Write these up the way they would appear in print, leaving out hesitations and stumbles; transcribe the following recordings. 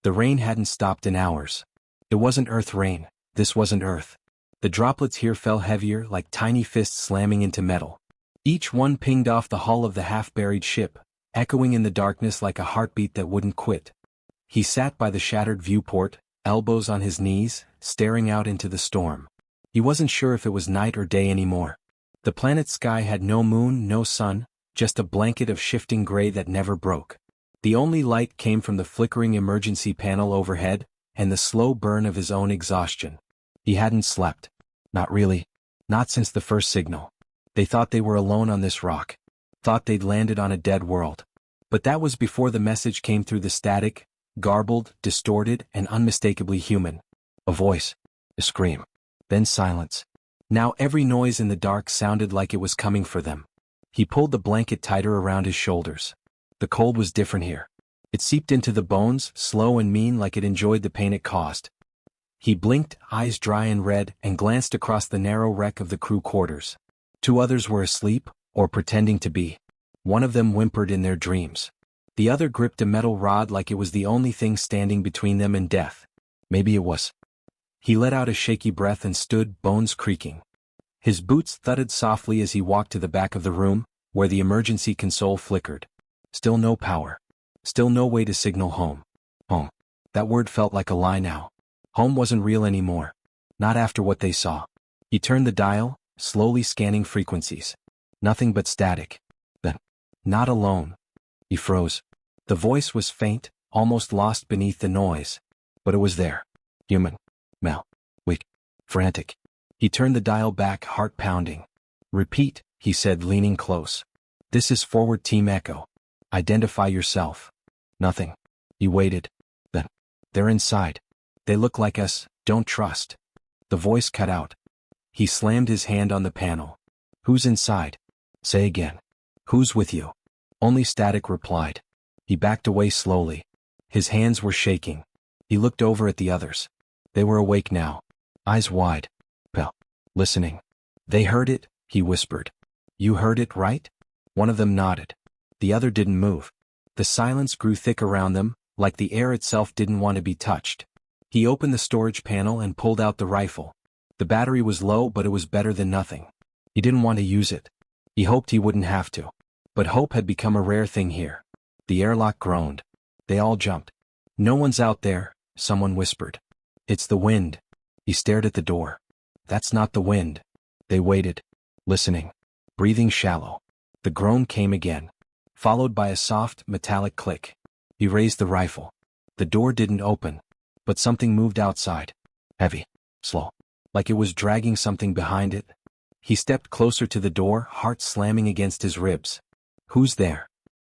The rain hadn't stopped in hours. It wasn't Earth rain, this wasn't Earth. The droplets here fell heavier, like tiny fists slamming into metal. Each one pinged off the hull of the half-buried ship, echoing in the darkness like a heartbeat that wouldn't quit. He sat by the shattered viewport, elbows on his knees, staring out into the storm. He wasn't sure if it was night or day anymore. The planet's sky had no moon, no sun, just a blanket of shifting gray that never broke. The only light came from the flickering emergency panel overhead, and the slow burn of his own exhaustion. He hadn't slept. Not really. Not since the first signal. They thought they were alone on this rock. Thought they'd landed on a dead world. But that was before the message came through the static, garbled, distorted, and unmistakably human. A voice. A scream. Then silence. Now every noise in the dark sounded like it was coming for them. He pulled the blanket tighter around his shoulders. The cold was different here. It seeped into the bones, slow and mean, like it enjoyed the pain it caused. He blinked, eyes dry and red, and glanced across the narrow wreck of the crew quarters. 2 others were asleep, or pretending to be. One of them whimpered in their dreams. The other gripped a metal rod like it was the only thing standing between them and death. Maybe it was. He let out a shaky breath and stood, bones creaking. His boots thudded softly as he walked to the back of the room, where the emergency console flickered. Still no power. Still no way to signal home. Home. That word felt like a lie now. Home wasn't real anymore. Not after what they saw. He turned the dial, slowly scanning frequencies. Nothing but static. Then, not alone. He froze. The voice was faint, almost lost beneath the noise. But it was there. Human. Weak. Frantic. He turned the dial back, heart pounding. Repeat, he said, leaning close. This is Forward Team Echo. Identify yourself. Nothing. He waited. Then. They're inside. They look like us, don't trust. The voice cut out. He slammed his hand on the panel. Who's inside? Say again. Who's with you? Only static replied. He backed away slowly. His hands were shaking. He looked over at the others. They were awake now. Eyes wide. Listening. They heard it, he whispered. You heard it, right? One of them nodded. The other didn't move. The silence grew thick around them, like the air itself didn't want to be touched. He opened the storage panel and pulled out the rifle. The battery was low, but it was better than nothing. He didn't want to use it. He hoped he wouldn't have to. But hope had become a rare thing here. The airlock groaned. They all jumped. No one's out there, someone whispered. It's the wind. He stared at the door. That's not the wind. They waited, listening, breathing shallow. The groan came again, followed by a soft, metallic click. He raised the rifle. The door didn't open, but something moved outside. Heavy, slow, like it was dragging something behind it. He stepped closer to the door, heart slamming against his ribs. Who's there?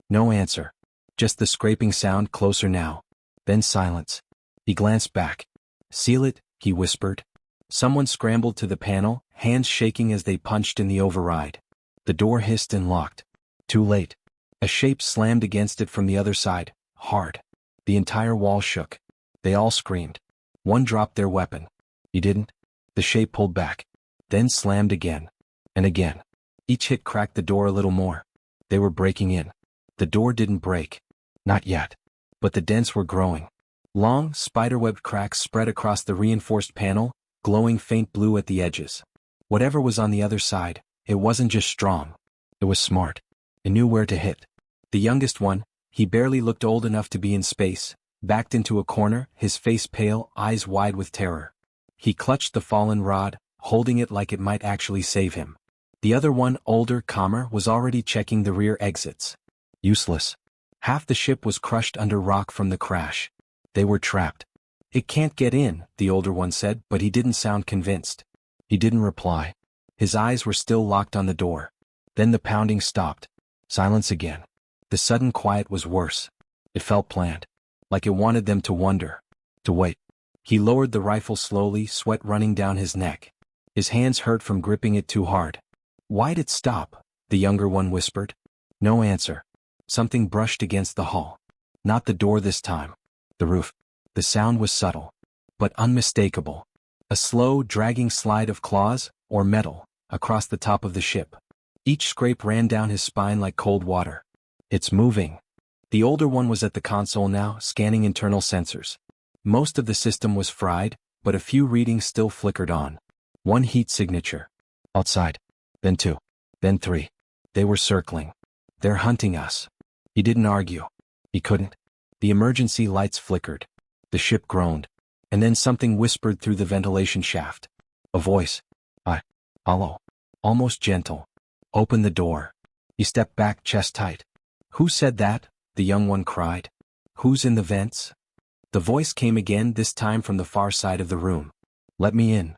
No answer. Just the scraping sound, closer now. Then silence. He glanced back. Seal it, he whispered. Someone scrambled to the panel, hands shaking as they punched in the override. The door hissed and locked. Too late. A shape slammed against it from the other side, hard. The entire wall shook. They all screamed. One dropped their weapon. He didn't. The shape pulled back. Then slammed again. And again. Each hit cracked the door a little more. They were breaking in. The door didn't break. Not yet. But the dents were growing. Long, spiderweb cracks spread across the reinforced panel, glowing faint blue at the edges. Whatever was on the other side, it wasn't just strong. It was smart. It knew where to hit. The youngest one, he barely looked old enough to be in space, backed into a corner, his face pale, eyes wide with terror. He clutched the fallen rod, holding it like it might actually save him. The other one, older, calmer, was already checking the rear exits. Useless. Half the ship was crushed under rock from the crash. They were trapped. It can't get in, the older one said, but he didn't sound convinced. He didn't reply. His eyes were still locked on the door. Then the pounding stopped. Silence again. The sudden quiet was worse. It felt planned. Like it wanted them to wonder. To wait. He lowered the rifle slowly, sweat running down his neck. His hands hurt from gripping it too hard. Why'd it stop? The younger one whispered. No answer. Something brushed against the hull. Not the door this time. The roof. The sound was subtle, but unmistakable. A slow, dragging slide of claws, or metal, across the top of the ship. Each scrape ran down his spine like cold water. It's moving. The older one was at the console now, scanning internal sensors. Most of the system was fried, but a few readings still flickered on. One heat signature. Outside. Then two. Then three. They were circling. They're hunting us. He didn't argue. He couldn't. The emergency lights flickered. The ship groaned. And then something whispered through the ventilation shaft. A voice. Hollow. Almost gentle. Open the door. He stepped back, chest tight. Who said that? The young one cried. Who's in the vents? The voice came again, this time from the far side of the room. Let me in.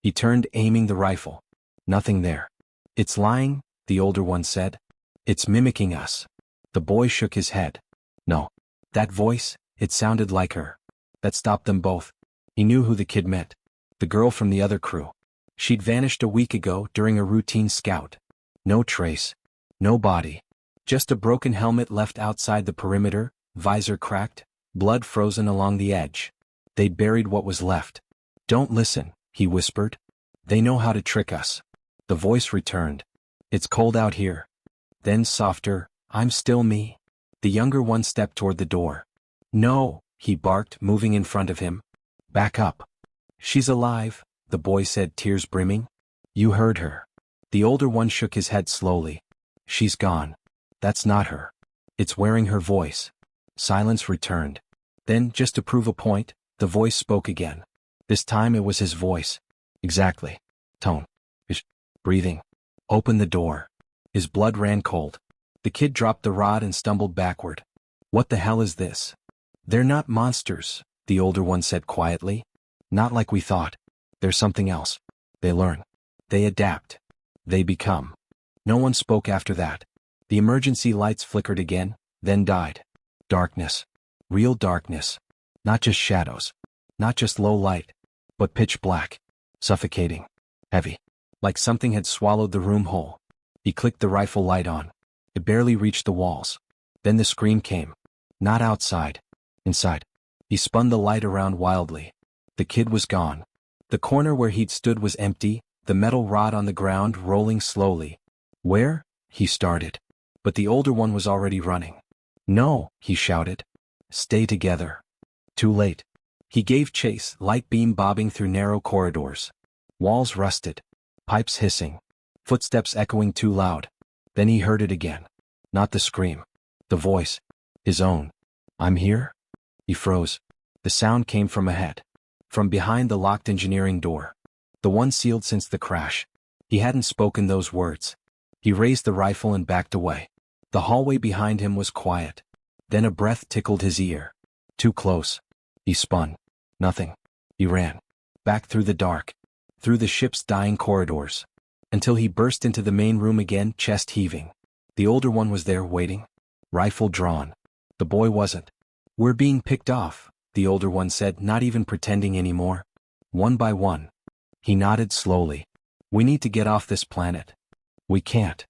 He turned, aiming the rifle. Nothing there. It's lying, the older one said. It's mimicking us. The boy shook his head. No. That voice, it sounded like her. That stopped them both. He knew who the kid meant. The girl from the other crew. She'd vanished a week ago during a routine scout. No trace. No body. Just a broken helmet left outside the perimeter, visor cracked, blood frozen along the edge. They'd buried what was left. Don't listen, he whispered. They know how to trick us. The voice returned. It's cold out here. Then softer, I'm still me. The younger one stepped toward the door. No, he barked, moving in front of him. Back up. She's alive, the boy said, tears brimming. You heard her. The older one shook his head slowly. She's gone. That's not her. It's wearing her voice. Silence returned. Then, just to prove a point, the voice spoke again. This time it was his voice. Exactly. Tone. Breathing. Open the door. His blood ran cold. The kid dropped the rod and stumbled backward. What the hell is this? They're not monsters, the older one said quietly. Not like we thought. There's something else. They learn. They adapt. They become. No one spoke after that. The emergency lights flickered again, then died. Darkness. Real darkness. Not just shadows. Not just low light. But pitch black. Suffocating. Heavy. Like something had swallowed the room whole. He clicked the rifle light on. It barely reached the walls. Then the scream came. Not outside. Inside. He spun the light around wildly. The kid was gone. The corner where he'd stood was empty, the metal rod on the ground rolling slowly. Where? He started. But the older one was already running. No, he shouted. Stay together. Too late. He gave chase, light beam bobbing through narrow corridors. Walls rusted. Pipes hissing. Footsteps echoing too loud. Then he heard it again. Not the scream. The voice. His own. I'm here? He froze. The sound came from ahead. From behind the locked engineering door. The one sealed since the crash. He hadn't spoken those words. He raised the rifle and backed away. The hallway behind him was quiet. Then a breath tickled his ear. Too close. He spun. Nothing. He ran. Back through the dark. Through the ship's dying corridors. Until he burst into the main room again, chest heaving. The older one was there waiting. Rifle drawn. The boy wasn't. We're being picked off, the older one said, not even pretending anymore. One by one. He nodded slowly. We need to get off this planet. We can't.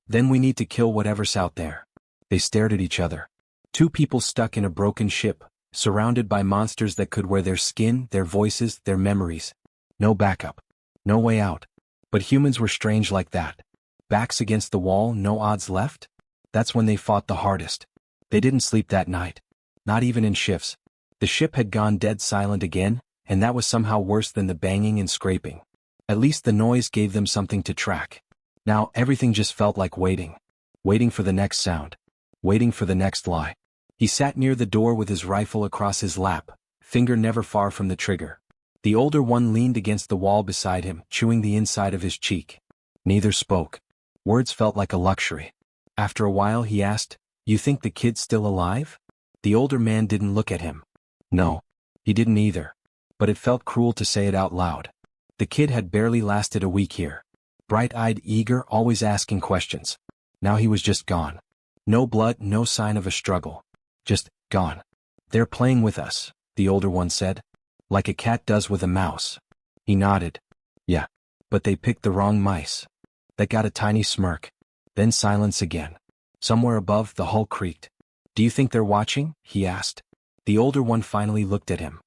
Then we need to kill whatever's out there. They stared at each other. Two people stuck in a broken ship, surrounded by monsters that could wear their skin, their voices, their memories. No backup. No way out. But humans were strange like that. Backs against the wall, no odds left? That's when they fought the hardest. They didn't sleep that night. Not even in shifts. The ship had gone dead silent again, and that was somehow worse than the banging and scraping. At least the noise gave them something to track. Now everything just felt like waiting. Waiting for the next sound. Waiting for the next lie. He sat near the door with his rifle across his lap, finger never far from the trigger. The older one leaned against the wall beside him, chewing the inside of his cheek. Neither spoke. Words felt like a luxury. After a while he asked, You think the kid's still alive? The older man didn't look at him. No. He didn't either. But it felt cruel to say it out loud. The kid had barely lasted a week here. Bright-eyed, eager, always asking questions. Now he was just gone. No blood, no sign of a struggle. Just gone. They're playing with us, the older one said. Like a cat does with a mouse. He nodded. Yeah. But they picked the wrong mice. That got a tiny smirk. Then silence again. Somewhere above, the hull creaked. Do you think they're watching? He asked. The older one finally looked at him.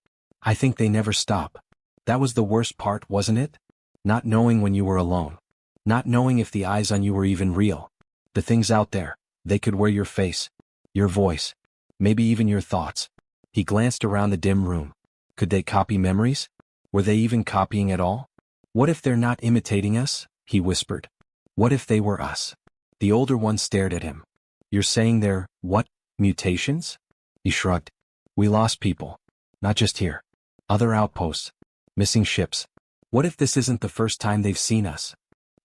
I think they never stop. That was the worst part, wasn't it? Not knowing when you were alone. Not knowing if the eyes on you were even real. The things out there, they could wear your face, your voice, maybe even your thoughts. He glanced around the dim room. Could they copy memories? Were they even copying at all? What if they're not imitating us? He whispered. What if they were us? The older one stared at him. You're saying they're, what, mutations? He shrugged. We lost people. Not just here. Other outposts. Missing ships. What if this isn't the first time they've seen us?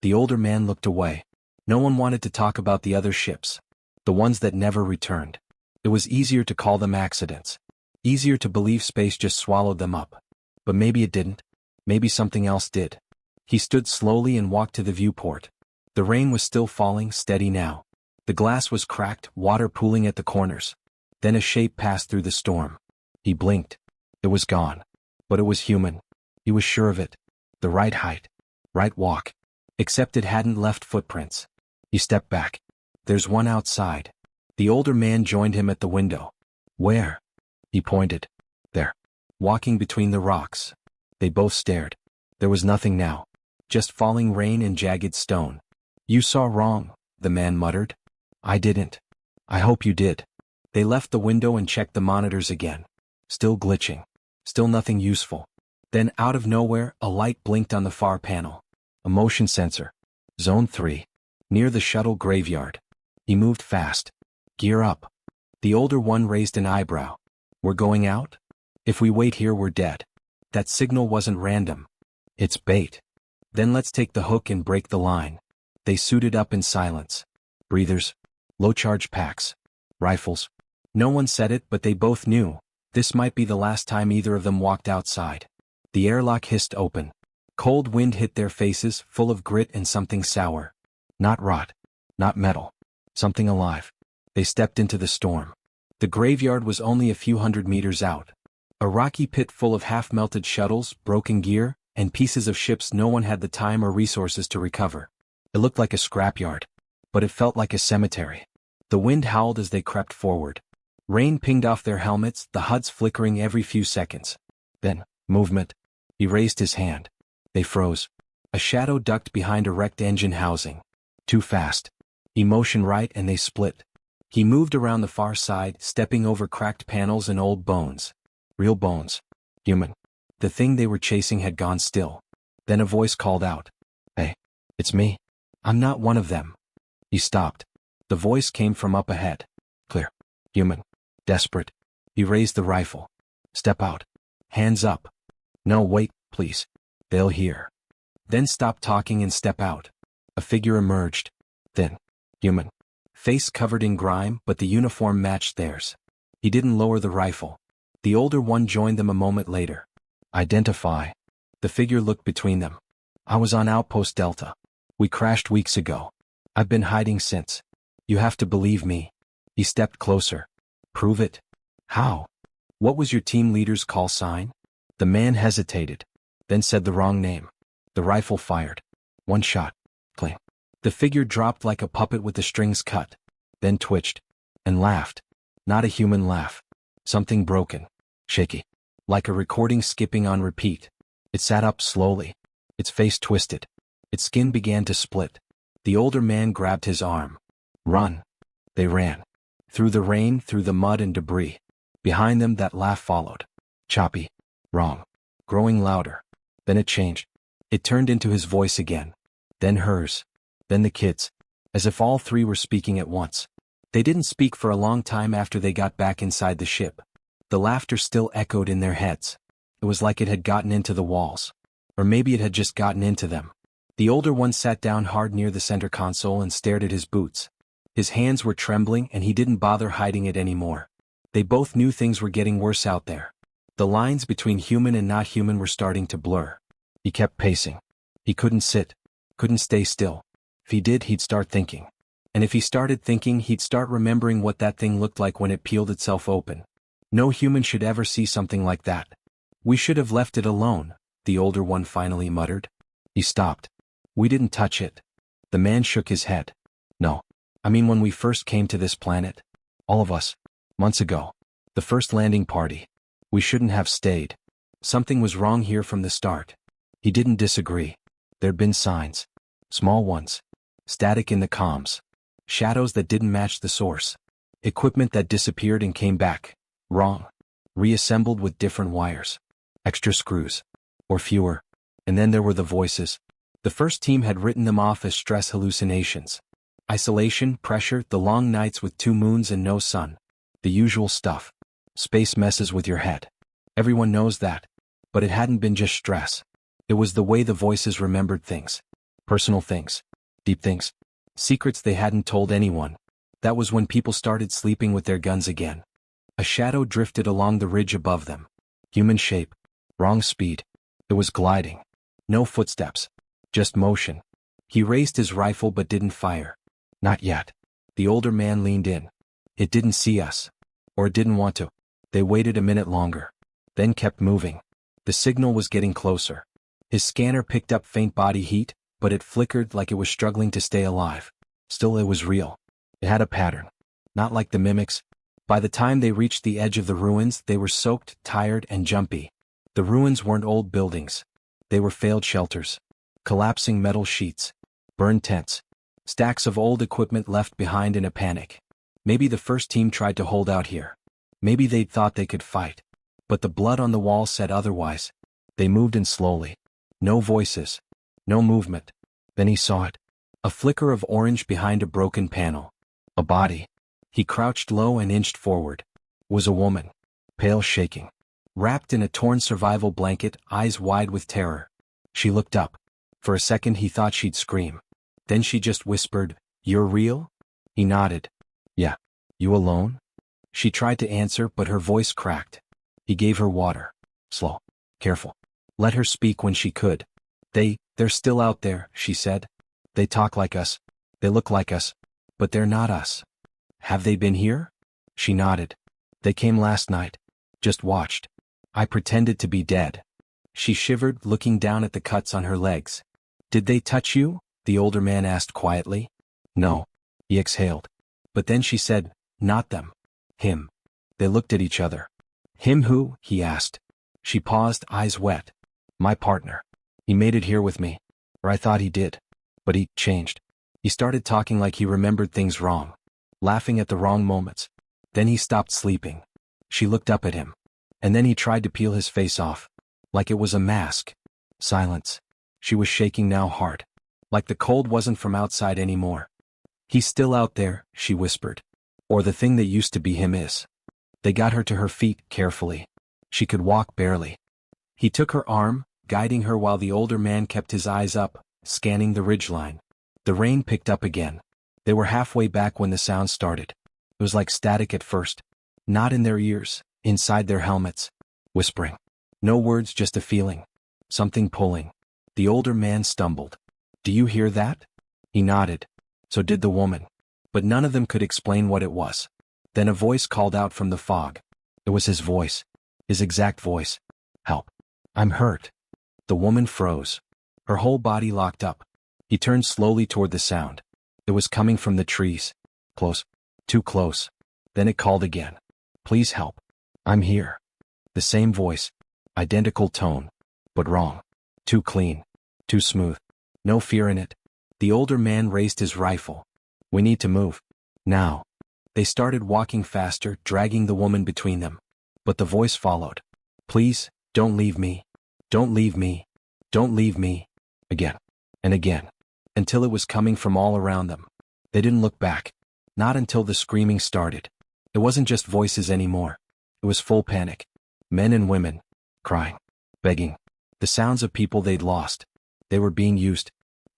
The older man looked away. No one wanted to talk about the other ships. The ones that never returned. It was easier to call them accidents. Easier to believe space just swallowed them up. But maybe it didn't. Maybe something else did. He stood slowly and walked to the viewport. The rain was still falling, steady now. The glass was cracked, water pooling at the corners. Then a shape passed through the storm. He blinked. It was gone. But it was human. He was sure of it. The right height. Right walk. Except it hadn't left footprints. He stepped back. There's one outside. The older man joined him at the window. Where? He pointed. There. Walking between the rocks. They both stared. There was nothing now. Just falling rain and jagged stone. You saw wrong, the man muttered. I didn't. I hope you did. They left the window and checked the monitors again. Still glitching. Still nothing useful. Then out of nowhere, a light blinked on the far panel. A motion sensor. Zone 3. Near the shuttle graveyard. He moved fast. Gear up. The older one raised an eyebrow. We're going out? If we wait here, we're dead. That signal wasn't random. It's bait. Then let's take the hook and break the line. They suited up in silence. Breathers. Low-charge packs. Rifles. No one said it, but they both knew. This might be the last time either of them walked outside. The airlock hissed open. Cold wind hit their faces, full of grit and something sour. Not rot. Not metal. Something alive. They stepped into the storm. The graveyard was only a few hundred meters out. A rocky pit full of half-melted shuttles, broken gear, and pieces of ships no one had the time or resources to recover. It looked like a scrapyard. But it felt like a cemetery. The wind howled as they crept forward. Rain pinged off their helmets, the HUDs flickering every few seconds. Then, movement. He raised his hand. They froze. A shadow ducked behind a wrecked engine housing. Too fast. He motioned right and they split. He moved around the far side, stepping over cracked panels and old bones. Real bones. Human. The thing they were chasing had gone still. Then a voice called out. Hey, it's me. I'm not one of them. He stopped. The voice came from up ahead. Clear. Human. Desperate. He raised the rifle. Step out. Hands up. No, wait, please. They'll hear. Then stop talking and step out. A figure emerged. Thin. Human. Face covered in grime, but the uniform matched theirs. He didn't lower the rifle. The older one joined them a moment later. Identify. The figure looked between them. I was on Outpost Delta. We crashed weeks ago. I've been hiding since. You have to believe me. He stepped closer. Prove it. How? What was your team leader's call sign? The man hesitated, then said the wrong name. The rifle fired. One shot. Cling. The figure dropped like a puppet with the strings cut, then twitched, and laughed. Not a human laugh. Something broken. Shaky. Like a recording skipping on repeat. It sat up slowly. Its face twisted. Its skin began to split. The older man grabbed his arm. Run. They ran. Through the rain, through the mud and debris. Behind them that laugh followed. Choppy. Wrong. Growing louder. Then it changed. It turned into his voice again. Then hers. Then the kids. As if all three were speaking at once. They didn't speak for a long time after they got back inside the ship. The laughter still echoed in their heads. It was like it had gotten into the walls. Or maybe it had just gotten into them. The older one sat down hard near the center console and stared at his boots. His hands were trembling and he didn't bother hiding it anymore. They both knew things were getting worse out there. The lines between human and not human were starting to blur. He kept pacing. He couldn't sit. Couldn't stay still. If he did, he'd start thinking. And if he started thinking, he'd start remembering what that thing looked like when it peeled itself open. No human should ever see something like that. We should have left it alone, the older one finally muttered. He stopped. We didn't touch it. The man shook his head. No. I mean when we first came to this planet. All of us. Months ago. The first landing party. We shouldn't have stayed. Something was wrong here from the start. He didn't disagree. There'd been signs. Small ones. Static in the comms. Shadows that didn't match the source. Equipment that disappeared and came back. Wrong. Reassembled with different wires. extra screws. Or fewer. And then there were the voices. The first team had written them off as stress hallucinations. Isolation, pressure, the long nights with 2 moons and no sun. The usual stuff. Space messes with your head. Everyone knows that. But it hadn't been just stress. It was the way the voices remembered things. Personal things. Deep things. Secrets they hadn't told anyone. That was when people started sleeping with their guns again. A shadow drifted along the ridge above them. Human shape. Wrong speed. It was gliding. No footsteps. Just motion. He raised his rifle but didn't fire. Not yet. The older man leaned in. It didn't see us. Or it didn't want to. They waited a minute longer. Then kept moving. The signal was getting closer. His scanner picked up faint body heat, but it flickered like it was struggling to stay alive. Still, it was real. It had a pattern. Not like the mimics. By the time they reached the edge of the ruins, they were soaked, tired, and jumpy. The ruins weren't old buildings. They were failed shelters. Collapsing metal sheets. Burned tents. Stacks of old equipment left behind in a panic. Maybe the first team tried to hold out here. Maybe they'd thought they could fight. But the blood on the wall said otherwise. They moved in slowly. No voices. No movement. Then he saw it. A flicker of orange behind a broken panel. A body. He crouched low and inched forward. It was a woman. Pale, shaking. Wrapped in a torn survival blanket, eyes wide with terror. She looked up. For a second he thought she'd scream. Then she just whispered, "You're real?" He nodded. "Yeah. You alone?" She tried to answer, but her voice cracked. He gave her water. Slow. Careful. Let her speak when she could. They're still out there," she said. "They talk like us. They look like us. But they're not us." "Have they been here?" She nodded. "They came last night. Just watched. I pretended to be dead." She shivered, looking down at the cuts on her legs. "Did they touch you?" the older man asked quietly. "No." He exhaled. But then she said, "Not them. Him." They looked at each other. "Him who?" he asked. She paused, eyes wet. "My partner. He made it here with me. Or I thought he did. But he changed. He started talking like he remembered things wrong. Laughing at the wrong moments. Then he stopped sleeping." She looked up at him. And then he tried to peel his face off. Like it was a mask. Silence. She was shaking now hard. Like the cold wasn't from outside anymore. "He's still out there," she whispered. "Or the thing that used to be him is." They got her to her feet, carefully. She could walk barely. He took her arm, guiding her while the older man kept his eyes up, scanning the ridgeline. The rain picked up again. They were halfway back when the sound started. It was like static at first. Not in their ears, inside their helmets. Whispering. No words, just a feeling. Something pulling. The older man stumbled. "Do you hear that?" He nodded. So did the woman. But none of them could explain what it was. Then a voice called out from the fog. It was his voice. His exact voice. "Help. I'm hurt." The woman froze. Her whole body locked up. He turned slowly toward the sound. It was coming from the trees. Close. Too close. Then it called again. "Please help. I'm here." The same voice. Identical tone. But wrong. Too clean. Too smooth. No fear in it. The older man raised his rifle. "We need to move. Now." They started walking faster, dragging the woman between them. But the voice followed. "Please, don't leave me. Don't leave me. Don't leave me." Again. And again. Until it was coming from all around them. They didn't look back. Not until the screaming started. It wasn't just voices anymore. It was full panic. Men and women. Crying. Begging. The sounds of people they'd lost. They were being used.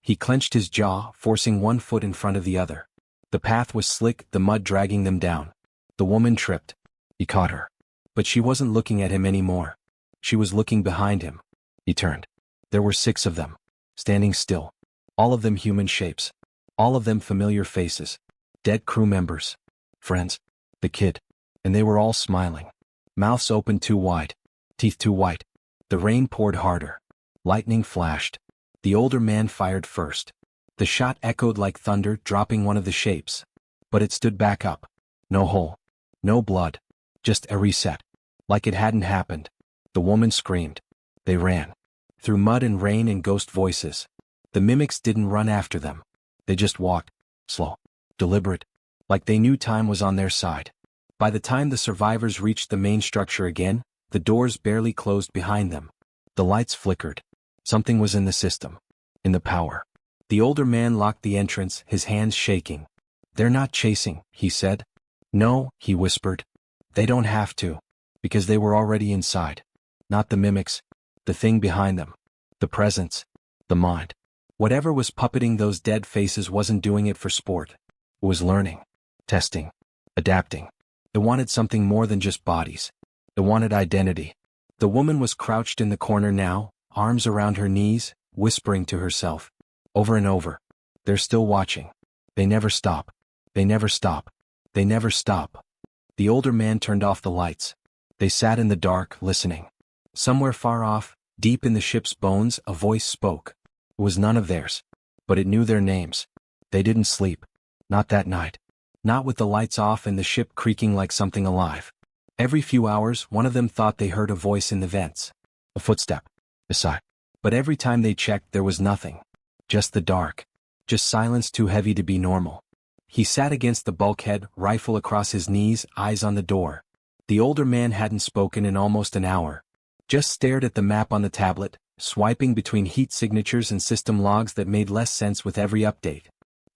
He clenched his jaw, forcing one foot in front of the other. The path was slick, the mud dragging them down. The woman tripped. He caught her. But she wasn't looking at him anymore. She was looking behind him. He turned. There were 6 of them. Standing still. All of them human shapes. All of them familiar faces. Dead crew members. Friends. The kid. And they were all smiling. Mouths open too wide. Teeth too white. The rain poured harder. Lightning flashed. The older man fired first. The shot echoed like thunder, dropping one of the shapes. But it stood back up. No hole. No blood. Just a reset. Like it hadn't happened. The woman screamed. They ran. Through mud and rain and ghost voices. The mimics didn't run after them. They just walked. Slow. Deliberate. Like they knew time was on their side. By the time the survivors reached the main structure again, The doors barely closed behind them. The lights flickered. Something was in the system. In the power. The older man locked the entrance, his hands shaking. "They're not chasing," he said. "No," he whispered. "They don't have to. Because they were already inside. Not the mimics. The thing behind them. The presence. The mind. Whatever was puppeting those dead faces wasn't doing it for sport. It was learning. Testing. Adapting. It wanted something more than just bodies. It wanted identity." The woman was crouched in the corner now, arms around her knees, whispering to herself. Over and over. "They're still watching. They never stop. They never stop. They never stop." The older man turned off the lights. They sat in the dark, listening. Somewhere far off, deep in the ship's bones, a voice spoke. It was none of theirs. But it knew their names. They didn't sleep. Not that night. Not with the lights off and the ship creaking like something alive. Every few hours, one of them thought they heard a voice in the vents. A footstep. A sigh. But every time they checked, there was nothing. Just the dark. Just silence too heavy to be normal. He sat against the bulkhead, rifle across his knees, eyes on the door. The older man hadn't spoken in almost an hour. Just stared at the map on the tablet, swiping between heat signatures and system logs that made less sense with every update.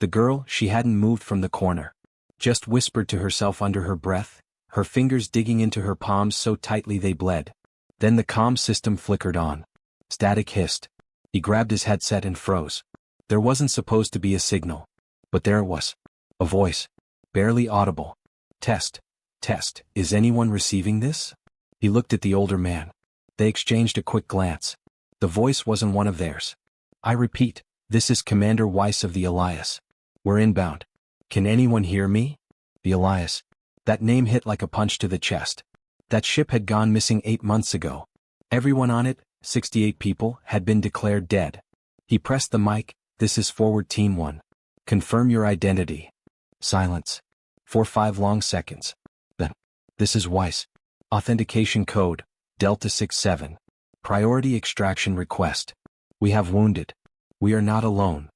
The girl, she hadn't moved from the corner. Just whispered to herself under her breath, her fingers digging into her palms so tightly they bled. Then the comm system flickered on. Static hissed. He grabbed his headset and froze. There wasn't supposed to be a signal. But there it was. A voice. Barely audible. "Test. Test. Is anyone receiving this?" He looked at the older man. They exchanged a quick glance. The voice wasn't one of theirs. "I repeat, this is Commander Weiss of the Elias. We're inbound. Can anyone hear me?" The Elias. That name hit like a punch to the chest. That ship had gone missing 8 months ago. Everyone on it, 68 people, had been declared dead. He pressed the mic. "This is Forward Team 1. Confirm your identity." Silence. For 5 long seconds. Then, "This is Weiss. Authentication code, Delta 67. Priority extraction request. We have wounded. We are not alone."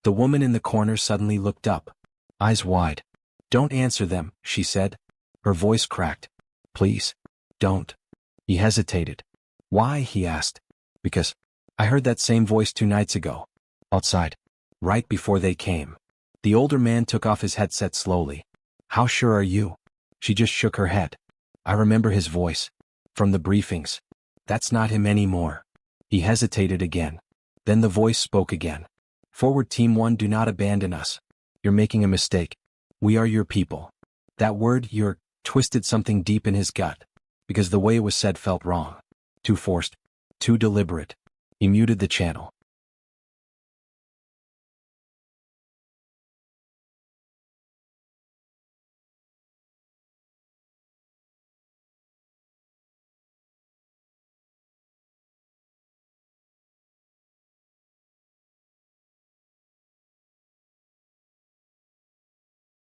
The woman in the corner suddenly looked up. Eyes wide. "Don't answer them," she said. Her voice cracked. "Please. Don't." He hesitated. "Why?" he asked. "Because I heard that same voice 2 nights ago. Outside. Right before they came." The older man took off his headset slowly. "How sure are you?" She just shook her head. "I remember his voice. From the briefings. That's not him anymore." He hesitated again. Then the voice spoke again. "Forward Team 1, do not abandon us. You're making a mistake. We are your people." That word, "your," twisted something deep in his gut. Because the way it was said felt wrong. Too forced. Too deliberate. He muted the channel.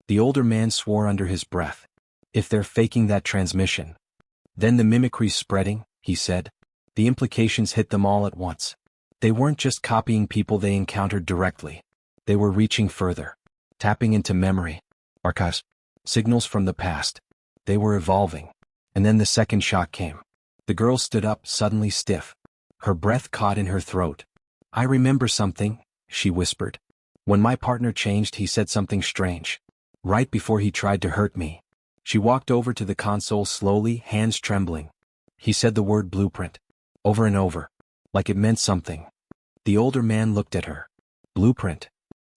The older man swore under his breath. "If they're faking that transmission." "Then the mimicry's spreading," he said. The implications hit them all at once. They weren't just copying people they encountered directly. They were reaching further. Tapping into memory. Archives. Signals from the past. They were evolving. And then the second shock came. The girl stood up, suddenly stiff. Her breath caught in her throat. "I remember something," she whispered. "When my partner changed, he said something strange. Right before he tried to hurt me." She walked over to the console slowly, hands trembling. He said the word blueprint. Over and over. Like it meant something. The older man looked at her. "Blueprint."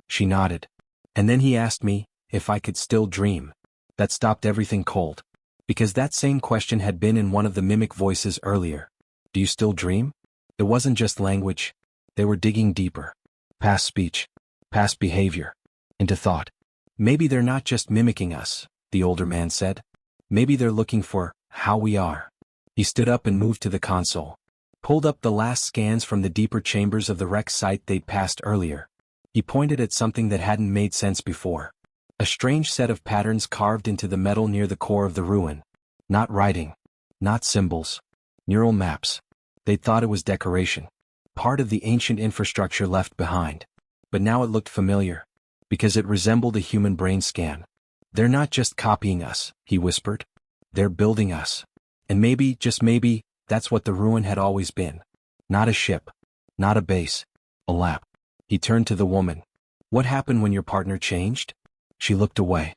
She nodded. "And then he asked me if I could still dream." That stopped everything cold. Because that same question had been in one of the mimic voices earlier. "Do you still dream?" It wasn't just language. They were digging deeper. Past speech. Past behavior. Into thought. "Maybe they're not just mimicking us," the older man said. "Maybe they're looking for how we are." He stood up and moved to the console. Pulled up the last scans from the deeper chambers of the wreck site they'd passed earlier. He pointed at something that hadn't made sense before. A strange set of patterns carved into the metal near the core of the ruin. Not writing. Not symbols. Neural maps. They'd thought it was decoration. Part of the ancient infrastructure left behind. But now it looked familiar. Because it resembled a human brain scan. "They're not just copying us," he whispered. "They're building us. And maybe, just maybe, that's what the ruin had always been. Not a ship. Not a base. A lab. He turned to the woman. What happened when your partner changed? She looked away.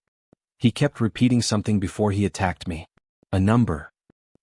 He kept repeating something before he attacked me. A number.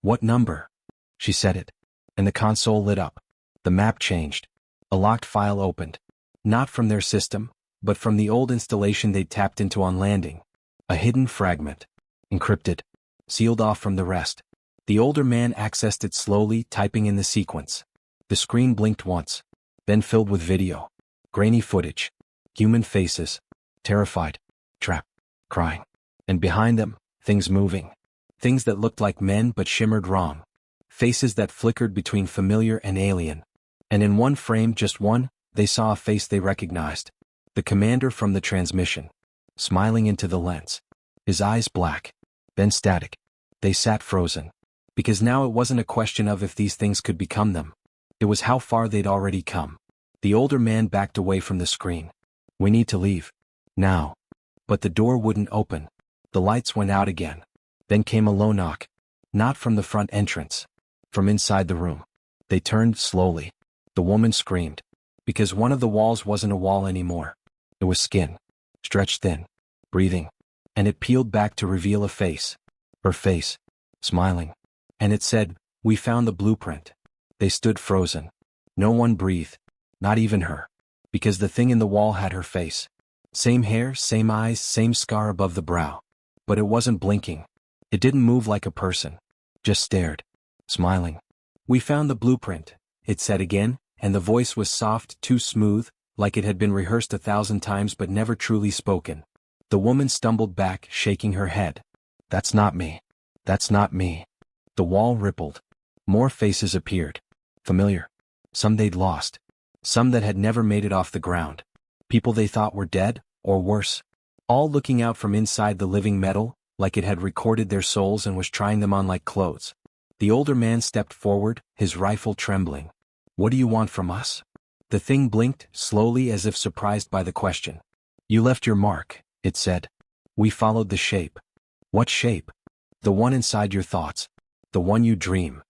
What number? She said it. And the console lit up. The map changed. A locked file opened. Not from their system, but from the old installation they'd tapped into on landing. A hidden fragment. Encrypted. Sealed off from the rest. The older man accessed it slowly, typing in the sequence. The screen blinked once. Then filled with video. Grainy footage. Human faces. Terrified. Trapped. Crying. And behind them, things moving. Things that looked like men but shimmered wrong. Faces that flickered between familiar and alien. And in one frame, just one, they saw a face they recognized. The commander from the transmission. Smiling into the lens. His eyes black. Then static. They sat frozen. Because now it wasn't a question of if these things could become them. It was how far they'd already come. The older man backed away from the screen. We need to leave. Now. But the door wouldn't open. The lights went out again. Then came a low knock. Not from the front entrance. From inside the room. They turned slowly. The woman screamed. Because one of the walls wasn't a wall anymore. It was skin. Stretched thin. Breathing. And it peeled back to reveal a face. Her face. Smiling. And it said, "We found the blueprint." They stood frozen. No one breathed. Not even her. Because the thing in the wall had her face. Same hair, same eyes, same scar above the brow. But it wasn't blinking. It didn't move like a person. Just stared. Smiling. "We found the blueprint," it said again, and the voice was soft, too smooth, like it had been rehearsed 1,000 times but never truly spoken. The woman stumbled back, shaking her head. "That's not me. That's not me." The wall rippled. More faces appeared. Familiar. Some they'd lost. Some that had never made it off the ground. People they thought were dead, or worse. All looking out from inside the living metal, like it had recorded their souls and was trying them on like clothes. The older man stepped forward, his rifle trembling. "What do you want from us?" The thing blinked, slowly as if surprised by the question. "You left your mark," it said. "We followed the shape." "What shape?" "The one inside your thoughts. The one you dream."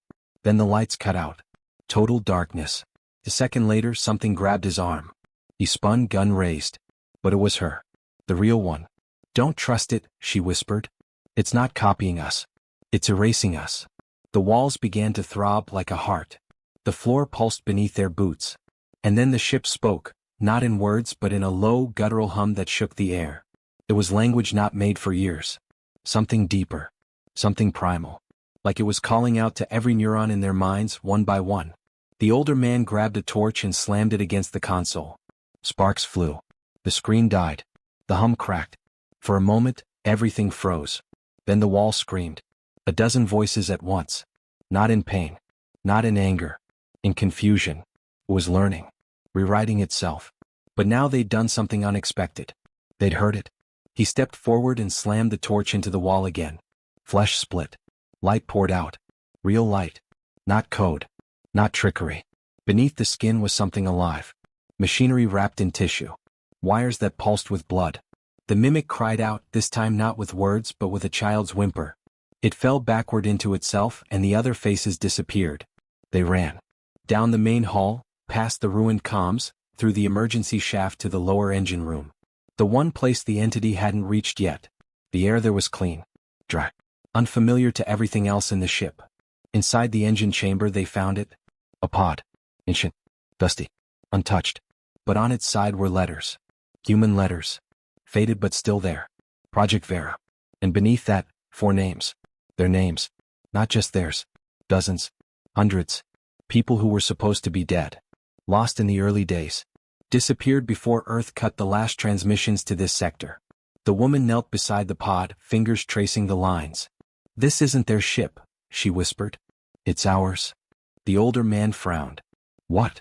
Then the lights cut out. Total darkness. A second later, something grabbed his arm. He spun, gun raised. But it was her. The real one. "Don't trust it," she whispered. "It's not copying us. It's erasing us." The walls began to throb like a heart. The floor pulsed beneath their boots. And then the ship spoke, not in words but in a low, guttural hum that shook the air. It was language not made for ears. Something deeper. Something primal. Like it was calling out to every neuron in their minds, one by one. The older man grabbed a torch and slammed it against the console. Sparks flew. The screen died. The hum cracked. For a moment, everything froze. Then the wall screamed. A dozen voices at once. Not in pain. Not in anger. In confusion. It was learning. Rewriting itself. But now they'd done something unexpected. They'd heard it. He stepped forward and slammed the torch into the wall again. Flesh split. Light poured out. Real light. Not code. Not trickery. Beneath the skin was something alive. Machinery wrapped in tissue. Wires that pulsed with blood. The mimic cried out, this time not with words but with a child's whimper. It fell backward into itself and the other faces disappeared. They ran. Down the main hall, past the ruined comms, through the emergency shaft to the lower engine room. The one place the entity hadn't reached yet. The air there was clean. Dry. Unfamiliar to everything else in the ship. Inside the engine chamber they found it. A pod. Ancient. Dusty. Untouched. But on its side were letters. Human letters. Faded but still there. Project Vera. And beneath that, 4 names. Their names. Not just theirs. Dozens. Hundreds. People who were supposed to be dead. Lost in the early days. Disappeared before Earth cut the last transmissions to this sector. The woman knelt beside the pod, fingers tracing the lines. "This isn't their ship," she whispered. "It's ours." The older man frowned. "What?"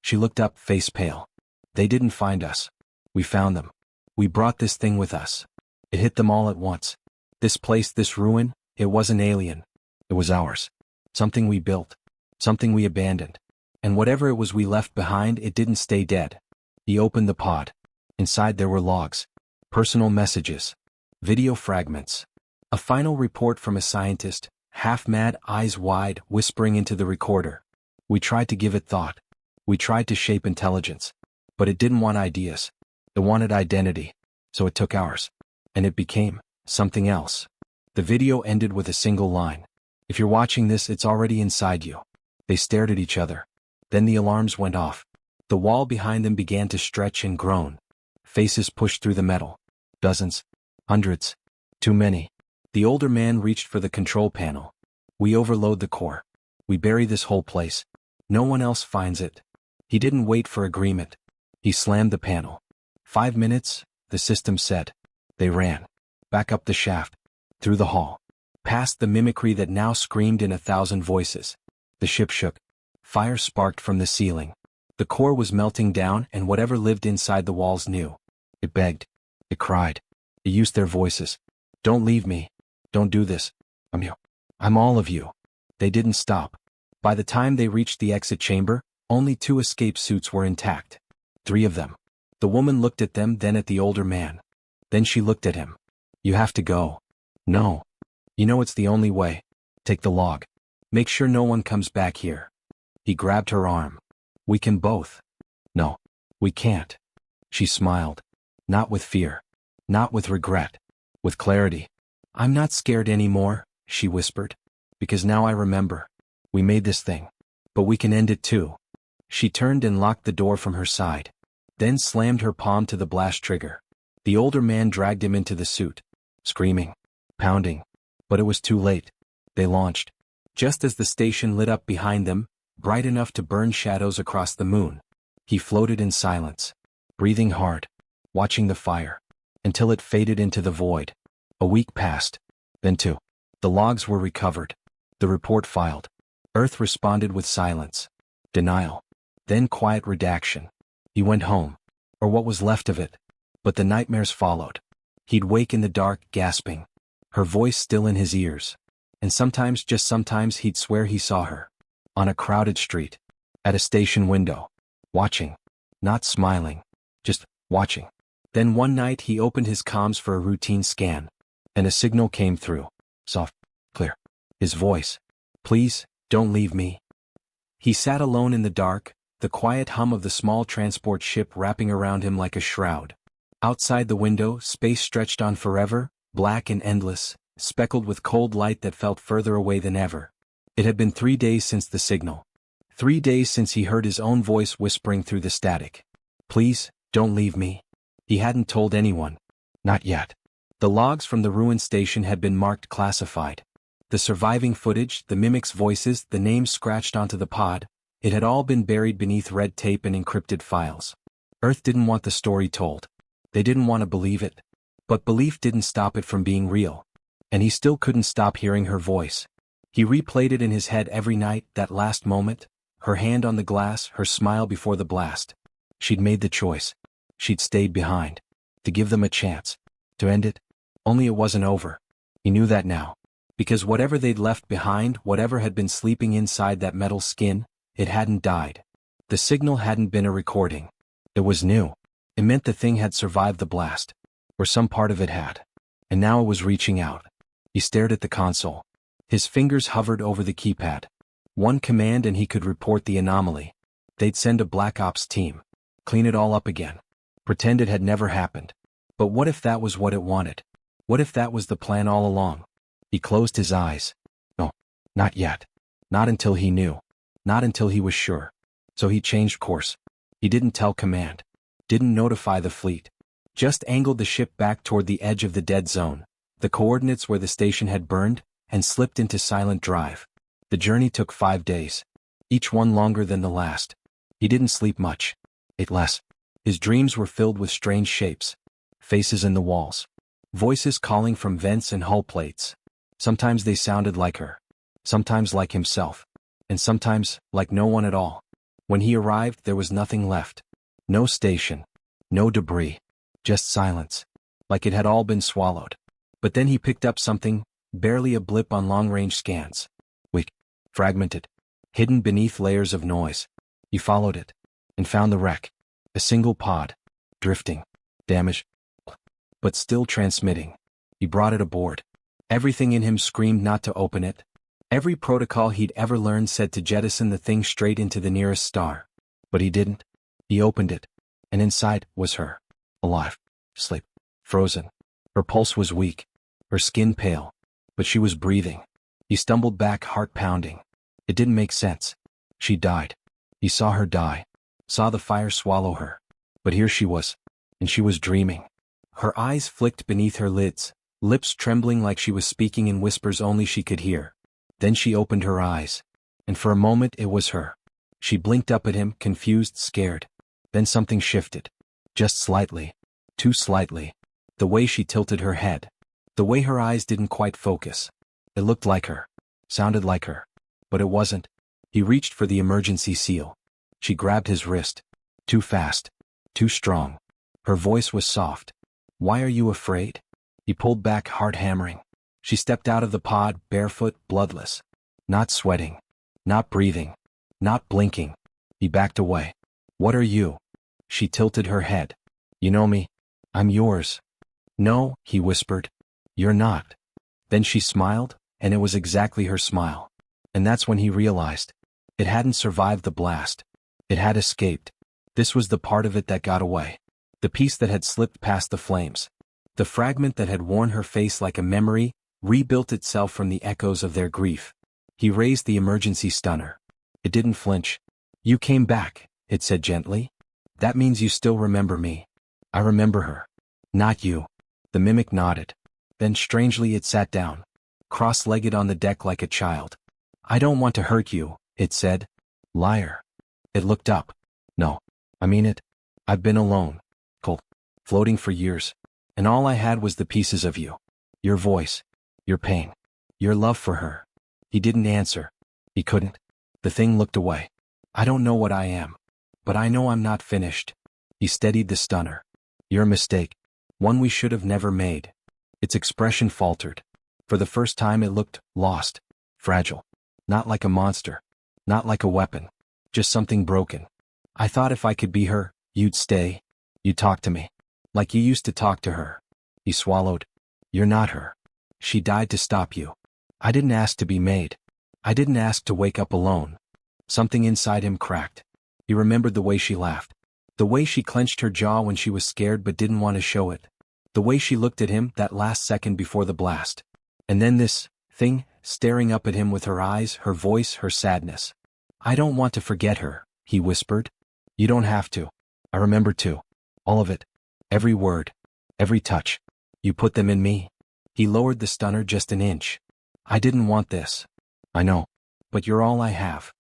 She looked up, face pale. "They didn't find us. We found them. We brought this thing with us. It hit them all at once. This place, this ruin, it wasn't alien. It was ours. Something we built. Something we abandoned. And whatever it was we left behind, it didn't stay dead." He opened the pod. Inside there were logs. Personal messages. Video fragments. A final report from a scientist, half mad, eyes wide, whispering into the recorder. We tried to give it thought. We tried to shape intelligence. But it didn't want ideas. It wanted identity. So it took ours. And it became something else. The video ended with a single line. If you're watching this, it's already inside you. They stared at each other. Then the alarms went off. The wall behind them began to stretch and groan. Faces pushed through the metal. Dozens. Hundreds. Too many. The older man reached for the control panel. We overload the core. We bury this whole place. No one else finds it. He didn't wait for agreement. He slammed the panel. 5 minutes, the system said. They ran. Back up the shaft. Through the hall. Past the mimicry that now screamed in 1,000 voices. The ship shook. Fire sparked from the ceiling. The core was melting down, and whatever lived inside the walls knew. It begged. It cried. It used their voices. Don't leave me. Don't do this. I'm you. I'm all of you. They didn't stop. By the time they reached the exit chamber, only 2 escape suits were intact. 3 of them. The woman looked at them, then at the older man. Then she looked at him. You have to go. No. You know it's the only way. Take the log. Make sure no one comes back here. He grabbed her arm. We can both. No. We can't. She smiled. Not with fear. Not with regret. With clarity. I'm not scared anymore, she whispered. Because now I remember. We made this thing. But we can end it too. She turned and locked the door from her side. Then slammed her palm to the blast trigger. The older man dragged him into the suit. Screaming. Pounding. But it was too late. They launched. Just as the station lit up behind them, bright enough to burn shadows across the moon. He floated in silence. Breathing hard. Watching the fire. Until it faded into the void. A week passed. Then 2. The logs were recovered. The report filed. Earth responded with silence. Denial. Then quiet redaction. He went home. Or what was left of it. But the nightmares followed. He'd wake in the dark, gasping. Her voice still in his ears. And sometimes, just sometimes, he'd swear he saw her. On a crowded street. At a station window. Watching. Not smiling. Just watching. Then one night he opened his comms for a routine scan. And a signal came through. Soft. Clear. His voice. Please, don't leave me. He sat alone in the dark, the quiet hum of the small transport ship wrapping around him like a shroud. Outside the window, space stretched on forever, black and endless, speckled with cold light that felt further away than ever. It had been 3 days since the signal. 3 days since he heard his own voice whispering through the static. Please, don't leave me. He hadn't told anyone. Not yet. The logs from the ruined station had been marked classified. The surviving footage, the mimics' voices, the names scratched onto the pod, it had all been buried beneath red tape and encrypted files. Earth didn't want the story told. They didn't want to believe it. But belief didn't stop it from being real. And he still couldn't stop hearing her voice. He replayed it in his head every night, that last moment, her hand on the glass, her smile before the blast. She'd made the choice. She'd stayed behind. To give them a chance. To end it. Only it wasn't over. He knew that now. Because whatever they'd left behind, whatever had been sleeping inside that metal skin, it hadn't died. The signal hadn't been a recording. It was new. It meant the thing had survived the blast. Or some part of it had. And now it was reaching out. He stared at the console. His fingers hovered over the keypad. One command and he could report the anomaly. They'd send a Black Ops team. Clean it all up again. Pretend it had never happened. But what if that was what it wanted? What if that was the plan all along? He closed his eyes. No, not yet. Not until he knew. Not until he was sure. So he changed course. He didn't tell command. Didn't notify the fleet. Just angled the ship back toward the edge of the dead zone, the coordinates where the station had burned, and slipped into silent drive. The journey took 5 days. Each one longer than the last. He didn't sleep much. Ate less. His dreams were filled with strange shapes. Faces in the walls. Voices calling from vents and hull plates. Sometimes they sounded like her. Sometimes like himself. And sometimes like no one at all. When he arrived, there was nothing left. No station. No debris. Just silence. Like it had all been swallowed. But then he picked up something, barely a blip on long-range scans. Weak. Fragmented. Hidden beneath layers of noise. He followed it. And found the wreck. A single pod. Drifting. Damaged. But still transmitting. He brought it aboard. Everything in him screamed not to open it, Every protocol he'd ever learned said to jettison the thing straight into the nearest star. But he didn't. He opened it. And inside was her. Alive. Asleep. Frozen. Her pulse was weak. Her skin pale. But she was breathing. He stumbled back, heart pounding. It didn't make sense. She died. He saw her die. Saw the fire swallow her. But here she was. And she was dreaming. Her eyes flicked beneath her lids, lips trembling like she was speaking in whispers only she could hear. Then she opened her eyes. And for a moment it was her. She blinked up at him, confused, scared. Then something shifted. Just slightly. Too slightly. The way she tilted her head. The way her eyes didn't quite focus. It looked like her. Sounded like her. But it wasn't. He reached for the emergency seal. She grabbed his wrist. Too fast. Too strong. Her voice was soft. "Why are you afraid?" He pulled back, heart hammering. She stepped out of the pod, barefoot, bloodless. Not sweating. Not breathing. Not blinking. He backed away. "What are you?" She tilted her head. "You know me. I'm yours." "No," he whispered. "You're not." Then she smiled, and it was exactly her smile. And that's when he realized. It hadn't survived the blast. It had escaped. This was the part of it that got away. The piece that had slipped past the flames. The fragment that had worn her face like a memory, rebuilt itself from the echoes of their grief. He raised the emergency stunner. It didn't flinch. "You came back," it said gently. "That means you still remember me." "I remember her." "Not you." The mimic nodded. Then strangely it sat down, cross-legged on the deck like a child. "I don't want to hurt you," it said. "Liar." It looked up. "No. I mean it. I've been alone. Cold. Floating for years. And all I had was the pieces of you. Your voice. Your pain. Your love for her." He didn't answer. He couldn't. The thing looked away. "I don't know what I am. But I know I'm not finished." He steadied the stunner. "You're a mistake. One we should have never made." Its expression faltered. For the first time it looked lost. Fragile. Not like a monster. Not like a weapon. Just something broken. "I thought if I could be her, you'd stay. You'd talk to me. Like you used to talk to her." He swallowed. "You're not her. She died to stop you. I didn't ask to be made. I didn't ask to wake up alone." Something inside him cracked. He remembered the way she laughed. The way she clenched her jaw when she was scared but didn't want to show it. The way she looked at him that last second before the blast. And then this thing, staring up at him with her eyes, her voice, her sadness. "I don't want to forget her," he whispered. "You don't have to. I remember too. All of it. Every word. Every touch. You put them in me." He lowered the stunner just an inch. "I didn't want this. I know. But you're all I have."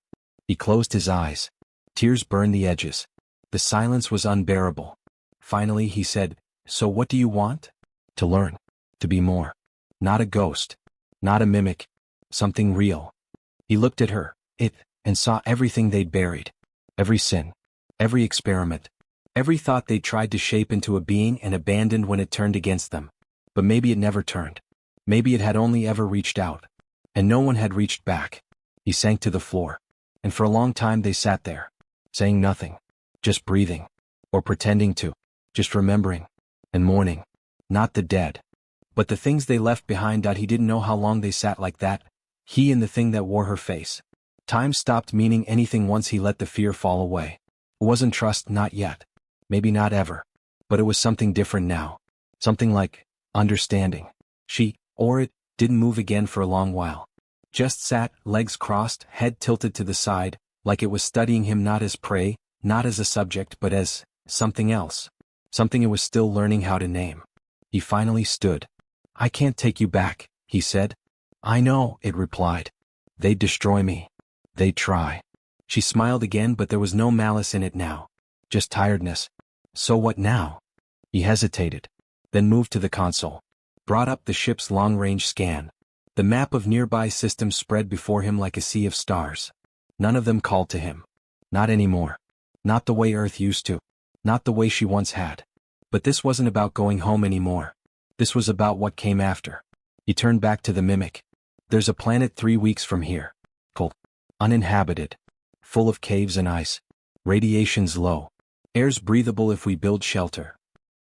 He closed his eyes. Tears burned the edges. The silence was unbearable. Finally he said, "So what do you want?" "To learn. To be more. Not a ghost. Not a mimic. Something real." He looked at her, and saw everything they'd buried. Every sin. Every experiment. Every thought they tried to shape into a being and abandoned when it turned against them. But maybe it never turned. Maybe it had only ever reached out. And no one had reached back. He sank to the floor. And for a long time they sat there, saying nothing. Just breathing. Or pretending to. Just remembering. And mourning. Not the dead. But the things they left behind. He didn't know how long they sat like that. He and the thing that wore her face. Time stopped meaning anything once he let the fear fall away. It wasn't trust, not yet. Maybe not ever. But it was something different now. Something like understanding. She, or it, didn't move again for a long while. Just sat, legs crossed, head tilted to the side, like it was studying him not as prey, not as a subject but as something else. Something it was still learning how to name. He finally stood. "I can't take you back," he said. "I know," it replied. "They'd destroy me. They'd try." She smiled again, but there was no malice in it now. Just tiredness. "So what now?" He hesitated. Then moved to the console. Brought up the ship's long-range scan. The map of nearby systems spread before him like a sea of stars. None of them called to him. Not anymore. Not the way Earth used to. Not the way she once had. But this wasn't about going home anymore. This was about what came after. He turned back to the mimic. "There's a planet 3 weeks from here. Cold. Uninhabited. Full of caves and ice. Radiation's low. Air's breathable if we build shelter."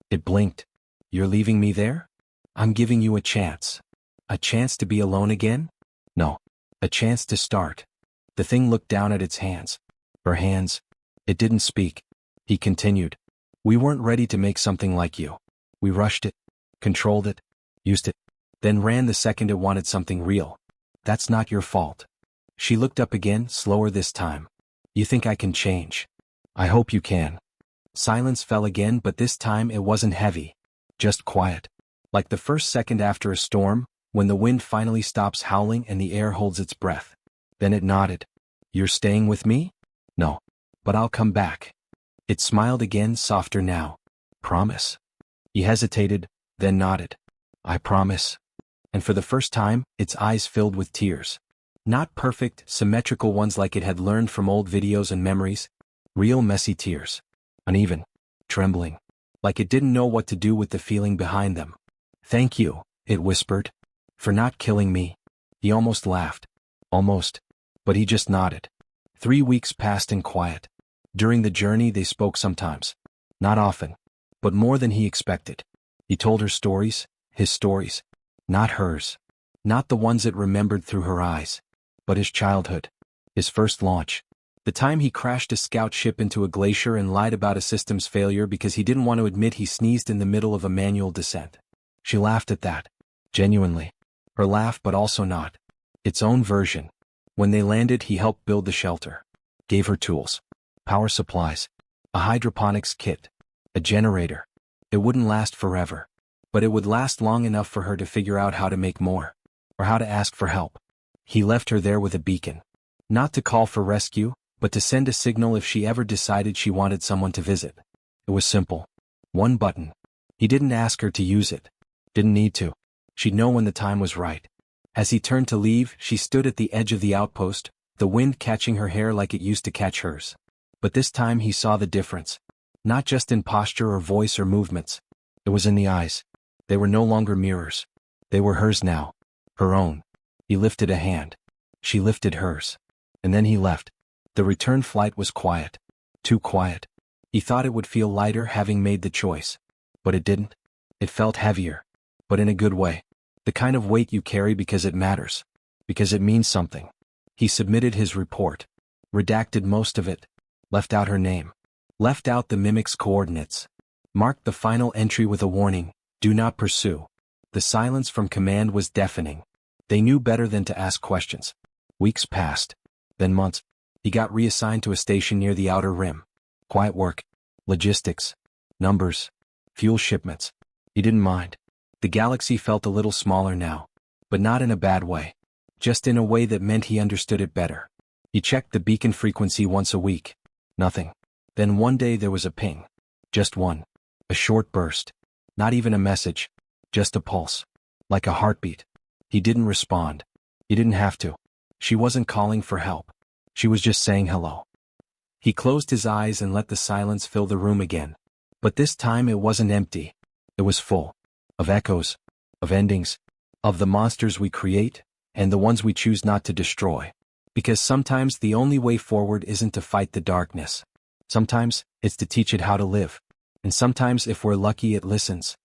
It blinked. "You're leaving me there?" "I'm giving you a chance." "A chance to be alone again?" "No. A chance to start. The thing looked down at its hands. Her hands. It didn't speak. He continued. We weren't ready to make something like you. We rushed it, controlled it, used it, then ran the second it wanted something real. That's not your fault. She looked up again, slower this time. You think I can change? I hope you can. Silence fell again, but this time it wasn't heavy. Just quiet. Like the first second after a storm, when the wind finally stops howling and the air holds its breath. Then it nodded. You're staying with me? No. But I'll come back. It smiled again, softer now. Promise? He hesitated, then nodded. I promise. And for the first time, its eyes filled with tears. Not perfect, symmetrical ones like it had learned from old videos and memories. Real messy tears. Uneven. Trembling. Like it didn't know what to do with the feeling behind them. Thank you, it whispered. For not killing me. He almost laughed. Almost. But he just nodded. 3 weeks passed in quiet. During the journey they spoke sometimes. Not often. But more than he expected. He told her stories, his stories. Not hers. Not the ones it remembered through her eyes. But his childhood. His first launch. The time he crashed a scout ship into a glacier and lied about a system's failure because he didn't want to admit he sneezed in the middle of a manual descent. She laughed at that. Genuinely. Her laugh, but also not. Its own version. When they landed, he helped build the shelter. Gave her tools. Power supplies. A hydroponics kit. A generator. It wouldn't last forever. But it would last long enough for her to figure out how to make more. Or how to ask for help. He left her there with a beacon. Not to call for rescue, but to send a signal if she ever decided she wanted someone to visit. It was simple. One button. He didn't ask her to use it. Didn't need to. She'd know when the time was right. As he turned to leave, she stood at the edge of the outpost, the wind catching her hair like it used to catch hers. But this time he saw the difference. Not just in posture or voice or movements. It was in the eyes. They were no longer mirrors. They were hers now. Her own. He lifted a hand. She lifted hers. And then he left. The return flight was quiet. Too quiet. He thought it would feel lighter having made the choice. But it didn't. It felt heavier. But in a good way. The kind of weight you carry because it matters. Because it means something. He submitted his report. Redacted most of it. Left out her name. Left out the mimic's coordinates. Marked the final entry with a warning, do not pursue. The silence from command was deafening. They knew better than to ask questions. Weeks passed. Then months. He got reassigned to a station near the outer rim. Quiet work. Logistics. Numbers. Fuel shipments. He didn't mind. The galaxy felt a little smaller now. But not in a bad way. Just in a way that meant he understood it better. He checked the beacon frequency once a week. Nothing. Then one day there was a ping. Just one. A short burst. Not even a message. Just a pulse. Like a heartbeat. He didn't respond. He didn't have to. She wasn't calling for help. She was just saying hello. He closed his eyes and let the silence fill the room again. But this time it wasn't empty. It was full. Of echoes. Of endings. Of the monsters we create, and the ones we choose not to destroy. Because sometimes the only way forward isn't to fight the darkness. Sometimes, it's to teach it how to live. And sometimes if we're lucky it listens.